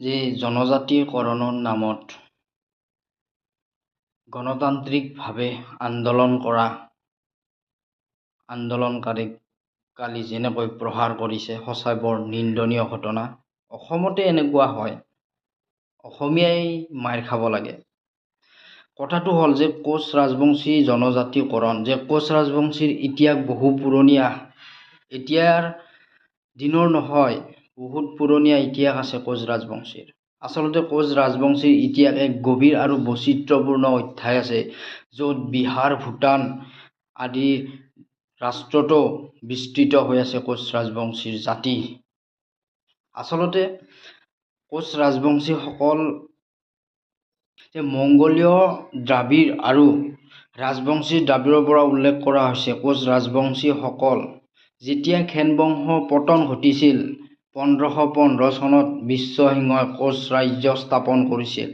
যে জনজাতিকৰণৰ নামত গণতান্ত্ৰিকভাৱে আন্দোলনকাৰীক কালি যেনেকৈ প্ৰহাৰ কৰিছে, সঁচাই বৰ নিন্দনীয় ঘটনা। অসমতে এনেকুৱা হয়, অসমীয়াই মাৰ খাব লাগে। কথাটো হ'ল যে কোচ ৰাজবংশী জনজাতিকৰণ, যে কোচ ৰাজবংশীৰ ইতিহাস বহু পুৰণীয়া, এতিয়াৰ দিনৰ নহয়, বহুত পুৰণীয়া ইতিহাস আছে কোচ ৰাজবংশীৰ। আচলতে কোচ ৰাজবংশীৰ ইতিহাস এক গভীৰ আৰু বৈচিত্ৰ্যপূৰ্ণ অধ্যায় আছে, য'ত বিহাৰ, ভূটান আদি ৰাষ্ট্ৰতো বিস্তৃত হৈ আছে কোচ ৰাজবংশীৰ জাতি। আচলতে কোচ ৰাজবংশীসকল মংগোলীয় দ্ৰাবিড় আৰু ৰাজবংশী দ্ৰাবিড়ৰ পৰা উল্লেখ কৰা হৈছে। কোচ ৰাজবংশীসকল যেতিয়া খেন বংশ পতন ঘটিছিল 1515 চনত বিশ্বসিংহই কোচ ৰাজ্য স্থাপন কৰিছিল,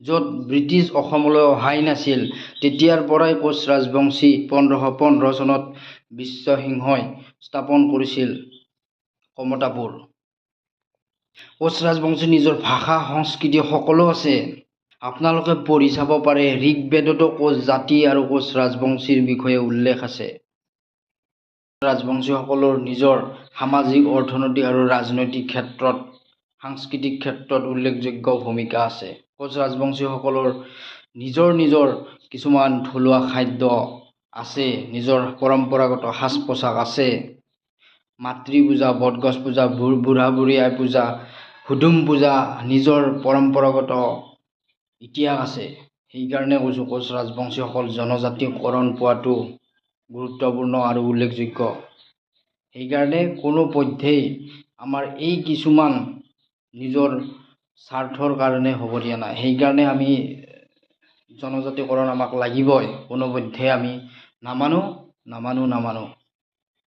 য'ত ব্ৰিটিছ অসমলৈ অহাই নাছিল। তেতিয়াৰ পৰাই কোচ ৰাজবংশী 1515 চনত বিশ্বসিংহই স্থাপন কৰিছিল কমতাপুৰ। কোচ ৰাজবংশীৰ নিজৰ ভাষা, সংস্কৃতি সকলো আছে। আপোনালোকে পঢ়ি চাব পাৰে, ঋগ্বেদতো কোচ জাতি আৰু কোচ ৰাজবংশীৰ বিষয়ে উল্লেখ আছে। ৰাজবংশীসকলৰ নিজৰ সামাজিক, অৰ্থনৈতিক আৰু ৰাজনৈতিক ক্ষেত্ৰত, সাংস্কৃতিক ক্ষেত্ৰত উল্লেখযোগ্য ভূমিকা আছে। কোচ ৰাজবংশীসকলৰ নিজৰ কিছুমান থলুৱা খাদ্য আছে, নিজৰ পৰম্পৰাগত সাজ পোছাক আছে, মাতৃ পূজা, বটগছ পূজা, বুঢ়া বুঢ়ী আই পূজা, হুদুম পূজা, নিজৰ পৰম্পৰাগত ইতিহাস আছে। সেইকাৰণে কৈছোঁ কোচ ৰাজবংশীসকল জনজাতিকৰণ পোৱাটো গুৰুত্বপূৰ্ণ আৰু উল্লেখযোগ্য। সেইকাৰণে কোনোপধ্যেই আমাৰ এই কিছুমান নিজৰ স্বাৰ্থৰ কাৰণে হ'ব দিয়া নাই। সেইকাৰণে আমি জনজাতিকৰণ আমাক লাগিবই, কোনোপধ্যেই আমি নামানো।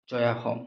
জয় অসম।